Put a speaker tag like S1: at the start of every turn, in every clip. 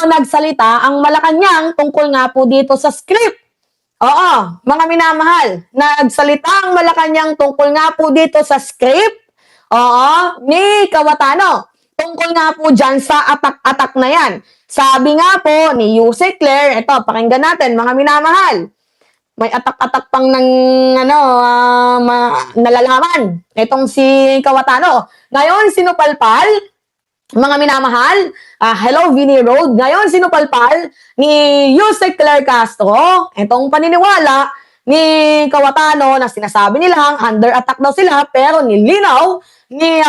S1: nagsalita ang Malacanang tungkol nga po dito sa script. Oo, mga minamahal, nagsalita ang Malacanang tungkol nga po dito sa script, oo, ni Cayetano. Tungkol nga po dyan sa atak-atak na yan. Sabi nga po ni Yuse Claire, ito, pakinggan natin, mga minamahal. May atak-atak pang ng nalalaman. Itong si Cayetano. Ngayon, sinupalpal, mga minamahal, hello, Vinny Road. Ngayon, sinupalpal ni Yuse Claire Castro, itong paniniwala ni Cayetano na sinasabi nilang under attack daw sila, pero nilinaw ni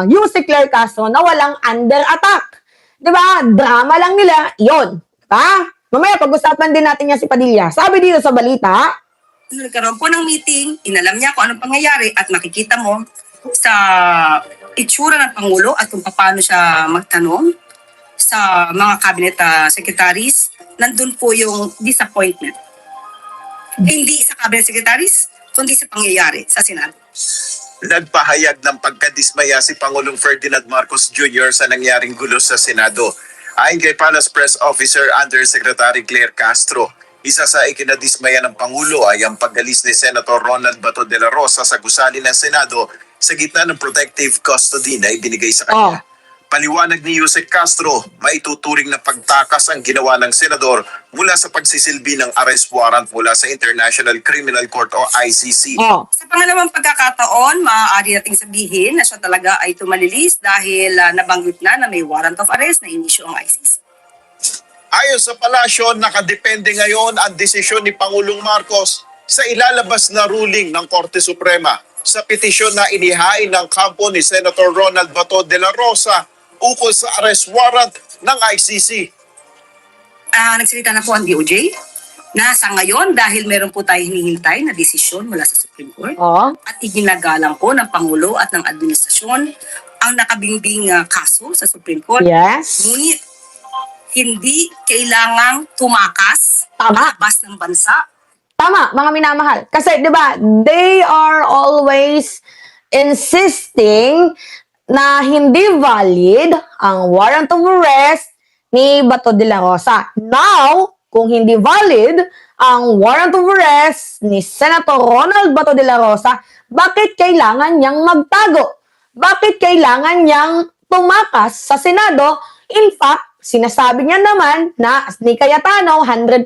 S1: Yuse Claire Castro na walang under attack. Diba? Drama lang nila, yun. Diba? Mamaya, pag-usapan din natin yan si Padilla. Sabi dito sa balita,
S2: nagkaroon po ng meeting, inalam niya kung anong pangyayari at makikita mo sa itsura ng Pangulo at kung paano siya magtanong sa mga cabinet secretaries, nandun po yung disappointment. Hindi sa cabinet secretaries, kundi sa pangyayari sa Senado.
S3: Nagpahayag ng pagkadismaya si Pangulong Ferdinand Marcos Jr. sa nangyaring gulo sa Senado. Ayon kay Palace Press Officer Undersecretary Claire Castro, isa sa ikinadismaya ng Pangulo ay ang pag-alis ni Senator Ronald Bato de la Rosa sa gusali ng Senado sa gitna ng protective custody na ibinigay sa kanya. Paliwanag ni Yuse Castro, maituturing na pagtakas ang ginawa ng senador mula sa pagsisilbi ng arrest warrant mula sa International Criminal Court o ICC.
S2: Sa pangalawang pagkakataon, maaari nating sabihin na siya talaga ay tumalilis dahil nabanggit na may warrant of arrest na inisyu ang ICC.
S3: Ayon sa palasyo, nakadepende ngayon ang desisyon ni Pangulong Marcos sa ilalabas na ruling ng Korte Suprema sa petisyon na inihain ng kampo ni Senator Ronald Bato de la Rosa ukol sa arrest warrant ng ICC.
S2: Nagsalita na po ang DOJ na sa ngayon dahil meron po tayo hinihintay na desisyon mula sa Supreme Court at iginagalang po ng Pangulo at ng administrasyon ang nakabingbing kaso sa Supreme Court.
S1: yes,
S2: Ngunit hindi kailangang tumakas
S1: Tama.
S2: labas ng bansa.
S1: Tama, mga minamahal. Kasi, di ba, they are always insisting na hindi valid ang warrant of arrest ni Bato de la Rosa. Now, kung hindi valid ang warrant of arrest ni Senator Ronald Bato de la Rosa, bakit kailangan niyang magtago? Bakit kailangan niyang tumakas sa Senado? In fact, sinasabi niya naman na ni Cayetano 100%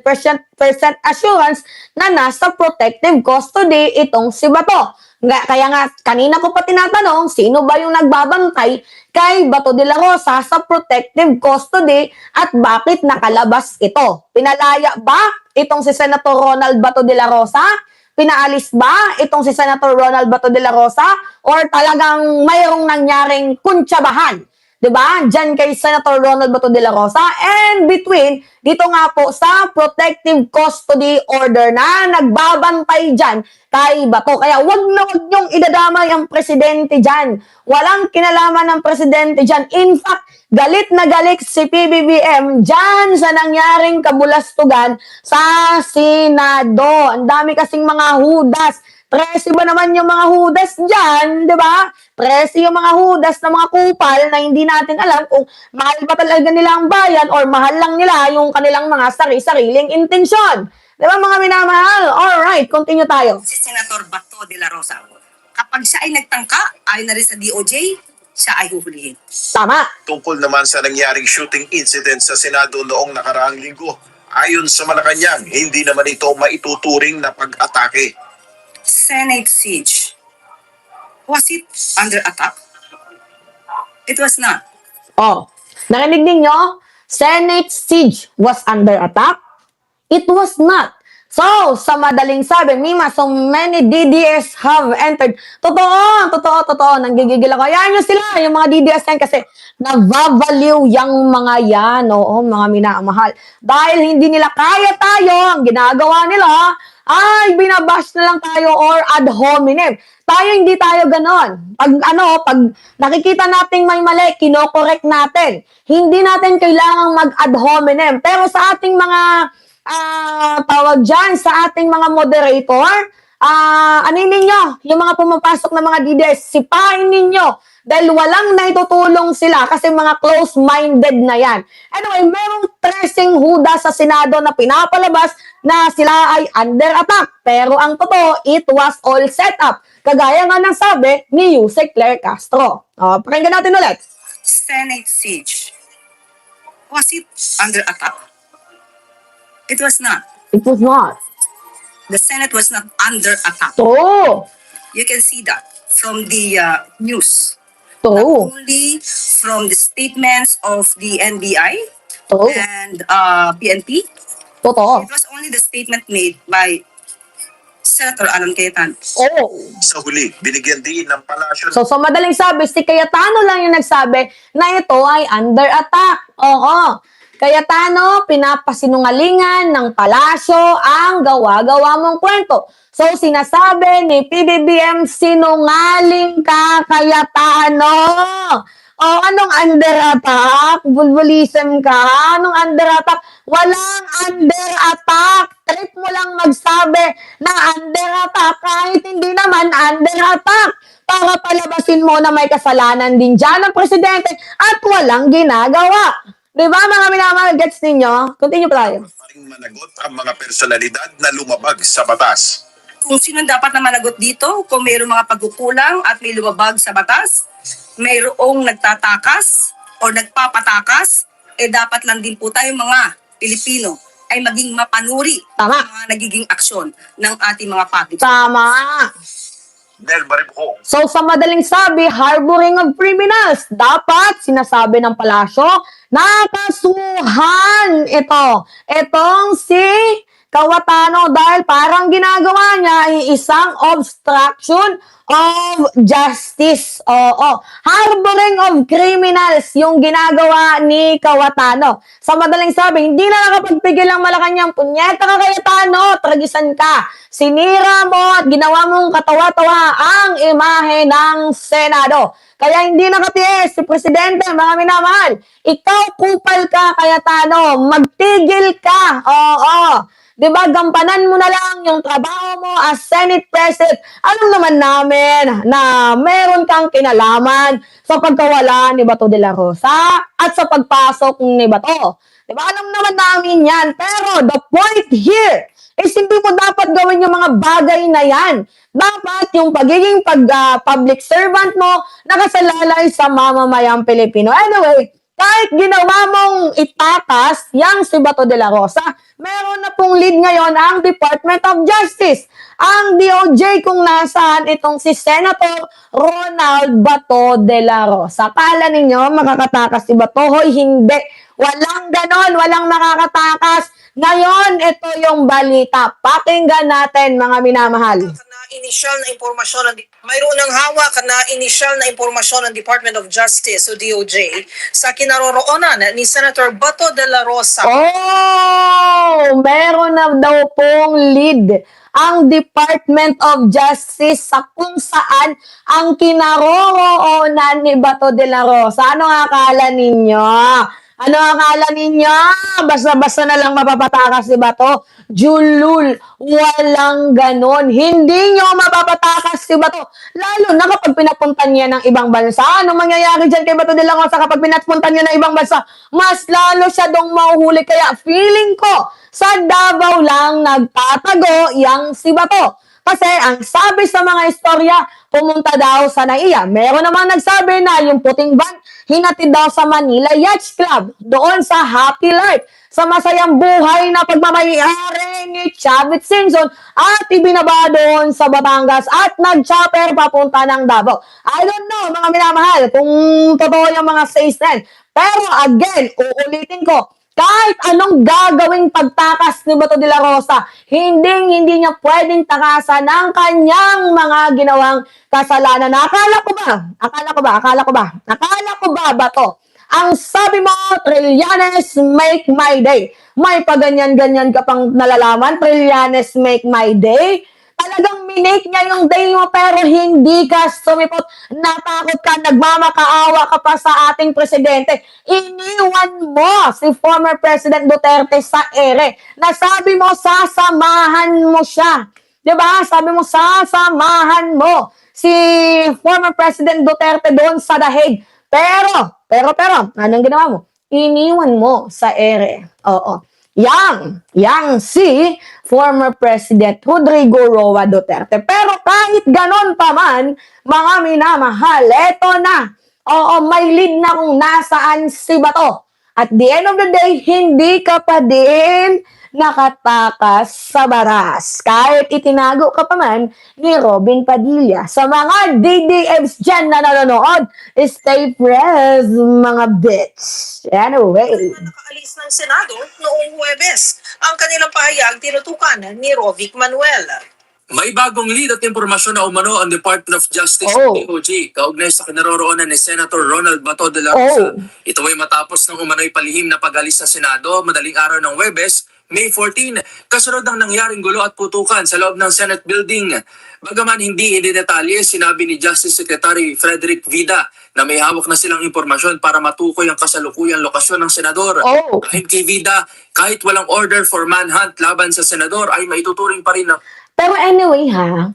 S1: assurance na nasa protective custody itong si Bato. Kaya nga, kanina ko pa tinatanong, sino ba yung nagbabantay kay Bato de la Rosa sa protective custody at bakit nakalabas ito? Pinalaya ba itong si Senator Ronald Bato de la Rosa? Pinaalis ba itong si Senator Ronald Bato de la Rosa? Or talagang mayroong nangyaring kuntsabahan? Diba? Diyan kay Senator Ronald Bato de la Rosa and between dito nga po sa protective custody order na nagbabantay dyan kay Bato. Kaya wag na wag niyong idadamay ang presidente dyan. Walang kinalaman ng presidente dyan. In fact, galit na galit si PBBM dyan sa nangyaring kabulastugan sa Senado. Ang dami kasing mga hudas. Presi ba naman yung mga hudas dyan, di ba? Presi yung mga hudas na mga kupal na hindi natin alam kung mahal ba talaga nila ang bayan or mahal lang nila yung kanilang mga sariling intensyon. Di ba mga minamahal? Alright, continue tayo.
S2: Si Senator Bato de la Rosa, kapag siya ay nagtangka, ayon na rin sa DOJ, siya ay huhulihin.
S1: Tama.
S3: Tungkol naman sa nangyaring shooting incident sa Senado noong nakaraang linggo, ayon sa Malacanang, hindi naman ito maituturing na pag-atake.
S2: Senate siege. Was it under attack? It was not.
S1: Narinig ninyo? Senate siege was under attack? It was not. So, sa madaling sabi, Mima, so many DDS have entered. Totoo. Nanggigigil ako. Yan nyo sila, yung mga DDS yan kasi navavaliw yung mga yan, mga minamahal. Dahil hindi nila kaya tayo, ang ginagawa nila, ay binabash na lang tayo or ad hominem. Tayo hindi tayo ganon. Pag nakikita nating may mali, kino-correct natin. Hindi natin kailangang mag ad hominem. Pero sa ating mga tawag dyan, sa ating mga moderator, anin ninyo, yung mga pumapasok na mga DDS, sipain ninyo dahil walang naitutulong sila kasi mga close-minded na yan. Anyway, merong tracing huda sa Senado na pinapalabas na sila ay under attack. Pero ang totoo, it was all set up. Kagaya nga ng sabi ni Yusek Claire Castro. Pakinggan natin ulit.
S2: Senate siege. Was it under attack? It was not.
S1: It was not.
S2: The Senate was not under attack.
S1: True.
S2: You can see that from the news.
S1: True.
S2: Only from the statements of the NBI
S1: True.
S2: and PNP.
S1: Totoo.
S2: It was only the statement made by Senator Alan Cayetano.
S1: Oh.
S3: Sa huli, binigyan din ng palasyo
S1: So, sa madaling sabi, si Cayetano lang yung nagsabi na ito ay under attack. Oo. Cayetano, pinapasinungalingan ng palasyo ang gawa-gawa mong kwento. So, sinasabi ni PBBM, sinungaling ka, Cayetano. O, anong under attack? Bulbulism ka? Anong under attack? Walang under attack. Trip mo lang magsabi na under attack kahit hindi naman under attack. Para palabasin mo na may kasalanan din dyan ng presidente at walang ginagawa. Diba mga minamahal? Gets ninyo? Continue pa tayo.
S3: pa ring managot ang mga personalidad na lumabag sa batas.
S2: Kung sino dapat na managot dito, kung mayroong mga pagkukulang at may lumabag sa batas, mayroong nagtatakas o nagpapatakas, dapat lang din po tayong mga Pilipino ay maging mapanuri
S1: Tama.
S2: sa mga nagiging aksyon ng ating mga public.
S1: Tama.
S3: Nel Maribuko.
S1: So, sa madaling sabi, harboring of criminals. Dapat, sinasabi ng palasyo, nakasuhan ito. Itong si Cayetano dahil parang ginagawa niya ay isang obstruction of justice. Oo. Harboring of criminals yung ginagawa ni Cayetano. Sa madaling sabi, hindi na nakapagpigil ang Malacanang. Punyeta ka, Cayetano, tragisan ka. Sinira mo at ginawa mong katawa-tawa ang imahe ng Senado. Kaya hindi nakatiis si Presidente, mga minamahal. Ikaw, kupal ka, Cayetano. Magtigil ka. Oo. Diba, gampanan mo na lang yung trabaho mo as Senate President. Alam naman namin na meron kang kinalaman sa pagkawala ni Bato de la Rosa at sa pagpasok ni Bato. Diba, alam naman namin yan. Pero the point here is hindi mo dapat gawin yung mga bagay na yan. Dapat yung pagiging public servant mo nakasalalay sa mamamayang Pilipino. Anyway, kahit ginawa mong itakas yang si Bato de la Rosa, meron na pong lead ngayon ang Department of Justice. Ang DOJ kung nasaan itong si Senator Ronald Bato de la Rosa. Akala ninyo makakatakas si Bato? Hoy, hindi. Walang ganon, walang makakatakas. Ngayon, ito yung balita. Pakinggan natin, mga minamahal.
S4: Initial na impormasyon mayroon ng hawak na initial na impormasyon ng Department of Justice o DOJ sa kinaroroonan ni Senator Bato de la Rosa.
S1: Oh, meron na daw pong lead ang Department of Justice sa kung saan ang kinaroroonan ni Bato de la Rosa. Ano akala ninyo? Ano akala ninyo? Basta-basta na lang mapapatakas si Bato. Julul, walang ganon. Hindi nyo mapapatakas si Bato. Lalo na kapag pinapunta niya ng ibang bansa. Anong mangyayari dyan kay Bato de la Rosa kapag pinapunta niya ng ibang bansa? Mas lalo siya dong mahuhuli. Kaya feeling ko, sa Davao lang nagtatago yang si Bato. Kasi ang sabi sa mga istorya, pumunta daw sa NAIA. Meron namang nagsabi na yung puting van, hinatid daw sa Manila Yacht Club, doon sa Happy Life, sa masayang buhay na pagmamayari ni Chavit Singson at ibinaba doon sa Batangas at nag-chopper papunta ng Davao. I don't know, mga minamahal, kung totoo yung mga says na yan. Pero again, uulitin ko, kahit anong gagawing pagtakas ni Bato de la Rosa, hindi niya pwedeng takasan ang kanyang mga ginawang kasalanan. Akala ko ba, Bato? Ang sabi mo, Trillanes make my day. May paganyan-ganyan ka pang nalalaman, Trillanes make my day. Talagang minake niya yung day mo pero hindi ka sumipot. Natakot ka, nagmamakaawa ka pa sa ating presidente. Iniwan mo si former President Duterte sa ere. Nasabi mo, sasamahan mo siya. Diba? Sabi mo, sasamahan mo si former President Duterte doon sa Dahig. Pero, anong ginawa mo? Iniwan mo sa ere. Oo. Yang si former President Rodrigo Roa Duterte. Pero kahit ganon pa man, mga minamahal, eto na. Oo, may lead na kung nasaan si Bato. At the end of the day, hindi ka pa din nakatakas sa baras. Kahit itinago ka pa man ni Robin Padilla. Sa mga DDMs dyan na nanonood, stay fresh, mga bitch. Anyway.
S4: Nakaalis ng Senado noong Huwebes. Ang kanilang pahayag tinutukan ni Rovic Manuel.
S5: May bagong lead at impormasyon na umano ang Department of Justice
S1: Oh.
S5: DOJ kaugnay sa kinaroroonan ni Senator Ronald Bato de la Rosa.
S1: Oh.
S5: Ito ay matapos ng umano'y palihim na pag-alis sa Senado madaling araw ng Huwebes, May 14, kasunod ng nangyaring gulo at putukan sa loob ng Senate building. Bagaman hindi detalye, sinabi ni Justice Secretary Frederick Vida na may hawak na silang impormasyon para matukoy ang kasalukuyang lokasyon ng senador.
S1: Oh.
S5: Ayon kay Vida, kahit walang order for manhunt laban sa senador ay maituturing pa rin na
S1: Pero anyway ha,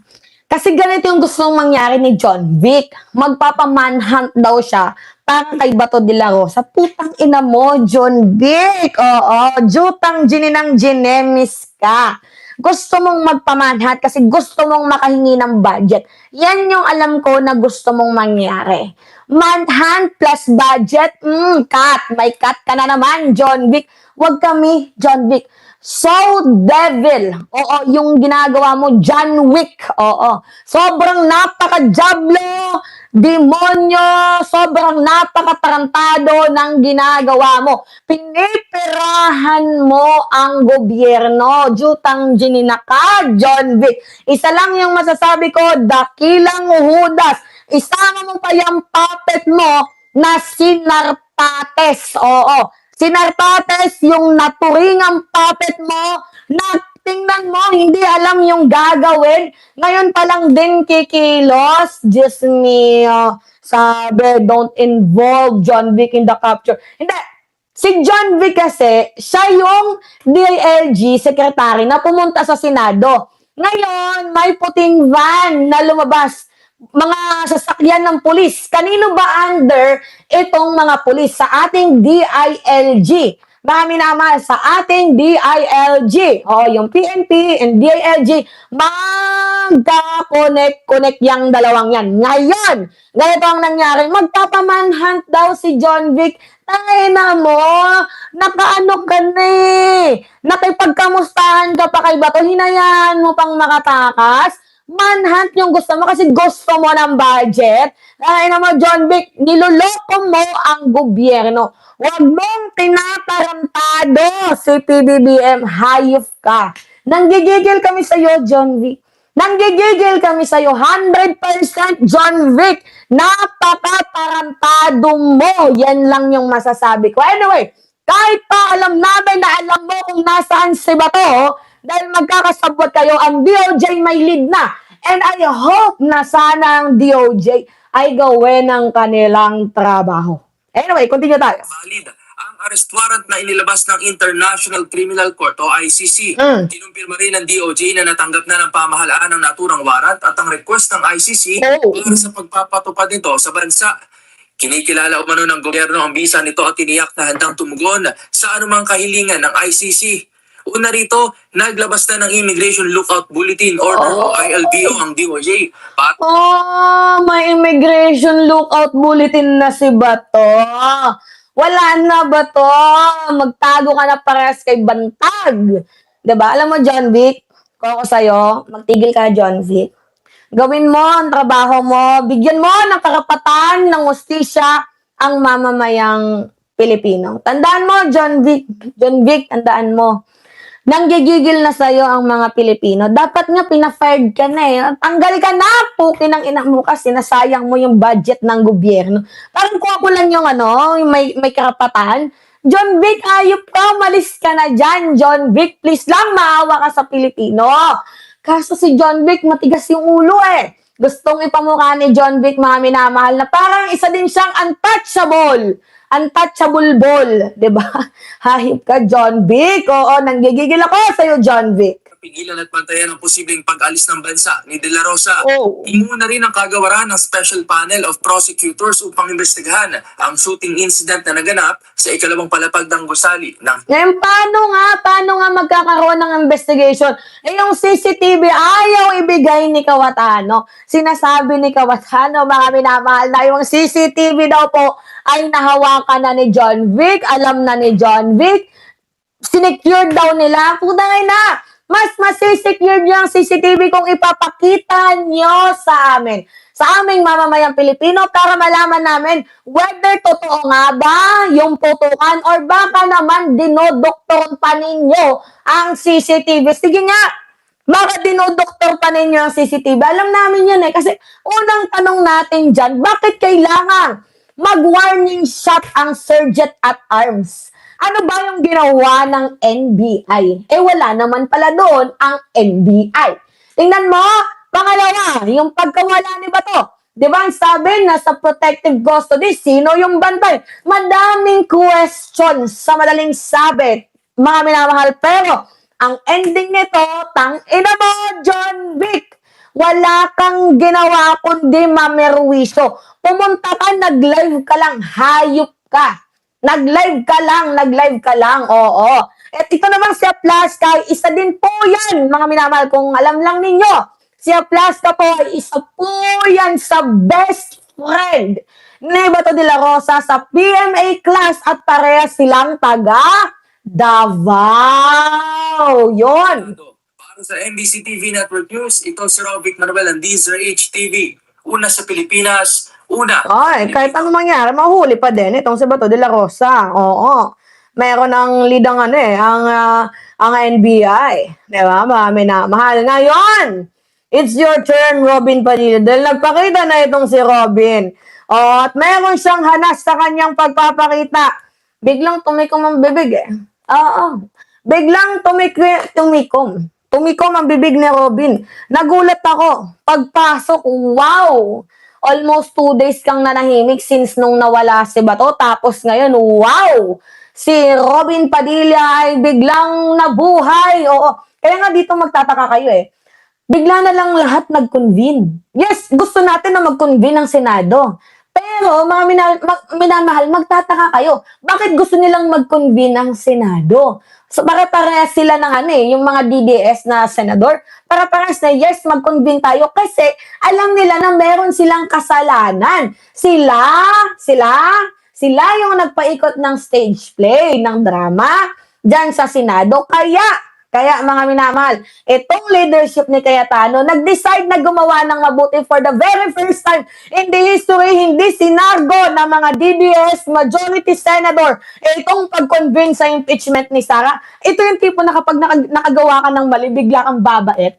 S1: kasi ganito yung gusto mong mangyari ni John Vic. Magpapamanhunt daw siya para kay Bato de la Rosa. Putang ina mo, John Vic. Oo, jutang gininang ginemis ka. Gusto mong magpamanhunt kasi gusto mong makahingi ng budget. Yan yung alam ko na gusto mong mangyari. Manhunt plus budget, cut. May cut ka na naman, John Vic. Huwag kami, John Vic. So devil. Oo, yung ginagawa mo, John Wick. Oo. Sobrang napaka-jablo, demonyo, sobrang napaka-tarantado ng ginagawa mo. Pinipirahan mo ang gobyerno. Jutang gininaka, John Wick. Isa lang yung masasabi ko, dakilang uhudas. Isama mo pa yung puppet mo na sinarpates. Oo. Sinarpates yung naturingang puppet mo na tingnan mo, hindi alam yung gagawin. Ngayon pa lang din kikilos. Diyos mio. Sabi, don't involve John Vic in the capture. Hindi. Si John Vic kasi, siya yung DILG secretary na pumunta sa Senado. Ngayon, may puting van na lumabas. Mga sasakyan ng pulis. Kanino ba under itong mga pulis? Sa ating DILG. Marami naman sa ating DILG. O, yung PNP and DILG, magka-connect yung dalawang yan. Ngayon, ganito ang nangyari. Magpapamanhunt daw si John Vic. Ay na mo, nakaano ka na eh. Nakipagkamustahan ka pa kay Bato, hinayaan mo pang makatakas. Manhunt yung gusto mo kasi gusto mo ng budget. Ay na mo, John Vic, niloloko mo ang gobyerno. Huwag mong tinatarantado si PBBM, hayop ka. Nanggigigil kami sa iyo, John Vic. Nanggigigil kami sa iyo, 100% John Vic. Napaka-tarantado mo. Yan lang yung masasabi ko. Anyway, kahit pa alam namin na alam mo kung nasaan si Bato, dahil magkakasabot kayo, ang DOJ may lead na. And I hope na sana ang DOJ ay gawin ang kanilang trabaho. Anyway, continue tayo.
S5: valid ang arrest warrant na inilabas ng International Criminal Court o ICC. Kinumpirma rin ng DOJ na natanggap na ng pamahalaan ang naturang warrant at ang request ng ICC para sa pagpapatupad nito sa bansa. Kinikilala umano ng gobyerno ang bisa nito at tiniyak na handang tumugon sa anumang kahilingan ng ICC. Una rito, naglabas na ng Immigration Lookout Bulletin Order o ILBO ang DOJ.
S1: May immigration lookout bulletin na si Bato. Wala na, Bato. Magtago ka na pares kay Bantag. Diba? Alam mo, John Vic, kung ako sa'yo, magtigil ka, John Vic. Gawin mo ang trabaho mo. Bigyan mo ng karapatan, ng hustisya ang mamamayang Pilipino. Tandaan mo, John Vic. John Vic, tandaan mo. Nanggigigil na sa'yo ang mga Pilipino. Dapat nga pina-fired ka na eh. Tanggal ka na, pukin ng ina mo kasi nasayang mo yung budget ng gobyerno. Parang kung ako lang yung yung may karapatan. John Vic, ayop ka, malis ka na dyan. John Vic, please lang, maawa ka sa Pilipino. Kaso si John Vic, matigas yung ulo eh. Gustong ipamukha ni John Vic, mga minamahal, na parang isa din siyang untouchable. Untouchable ball, di ba? Hayop ka, John Vic. Oo, nanggigigil ako sa'yo, John Vic.
S5: pigilan at pantayan ang posibleng pag-alis ng bansa ni De La Rosa.
S1: Oh.
S5: Inuna rin ang kagawaran ng Special Panel of Prosecutors upang investigahan ang shooting incident na naganap sa ikalawang palapag ng gusali ng
S1: Ngayon, paano nga magkakaroon ng investigation? Eh, yung CCTV ayaw ibigay ni Cayetano. Sinasabi ni Cayetano, mga minamahal, na yung CCTV daw po ay nahawakan na ni John Vic, alam na ni John Vic, sinecure daw nila. Putangay na! Mas masisecure niyo ang CCTV kung ipapakita niyo sa amin. Sa aming mamamayang Pilipino para malaman namin whether totoo nga ba yung putukan or baka naman dinodoktor pa ninyo ang CCTV. Sige nga, baka dinodoktor pa ninyo ang CCTV. Alam namin yan eh. Kasi unang tanong natin dyan, bakit kailangan mag-warning shot ang Sergeant at Arms? Ano ba yung ginawa ng NBI? Eh wala naman pala doon ang NBI. Tingnan mo, pangalawa, yung pagkawala ni Bato. Di ba ang sabi na sa protective custody, sino yung bantay? Madaming questions sa madaling sabi, mga minamahal. Pero ang ending nito, tang-ina mo, John Vic. Wala kang ginawa kundi mamerwisyo. Pumunta ka, nag-live ka lang, hayop ka. Nag-live ka lang, oo. At ito naman si Aplaska, isa din po yan, mga minamahal, kung alam lang ninyo. Si Aplaska po ay isa po yan sa best friend ni Bato de la Rosa sa PMA class at parehas silang taga Davao. Yon.
S5: Para sa MBC TV Network News, ito si Rovic Manuel ng DZRH TV. Una sa Pilipinas, una.
S1: Ay, kahit anong mangyari, mahuli pa din itong si Bato de la Rosa. Oo. Meron ng lidang ang NBI. Diba? Marami na. Mahal. Ngayon, it's your turn, Robin Padilla. Dahil nagpakita na itong si Robin. At meron siyang hanas sa kanyang pagpapakita. Biglang tumikom ang bibig eh. Oo. Biglang tumikom. Tumikom ang bibig ni Robin. Nagulat ako. Pagpasok, wow! Almost 2 days kang nanahimik since nung nawala si Bato. Tapos ngayon, wow! Si Robin Padilla ay biglang nabuhay. Oo. Kaya nga dito magtataka kayo eh. Bigla na lang lahat nag-convene. Yes, gusto natin na mag-convene ang Senado. Pero, mga minamahal, magtataka kayo. Bakit gusto nilang mag-convene ang Senado? So, pare-parehas sila ng yung mga DDS na senador. Pare-parehas na, yes, mag-convene tayo kasi alam nila na meron silang kasalanan. Sila yung nagpaikot ng stage play, ng drama, dyan sa Senado. Kaya mga minamahal, itong leadership ni Cayetano, nag-decide na gumawa ng mabuti for the very first time in the history, hindi sinargo ng mga DDS majority senator. Itong pag-convince sa impeachment ni Sara, ito yung tipo na kapag nakagawa ka ng mali, bigla kang babait.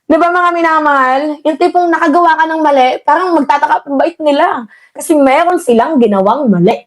S1: Di ba mga minamahal? Yung tipong nakagawa ka ng mali, parang magtataka, bait nila. Kasi meron silang ginawang mali.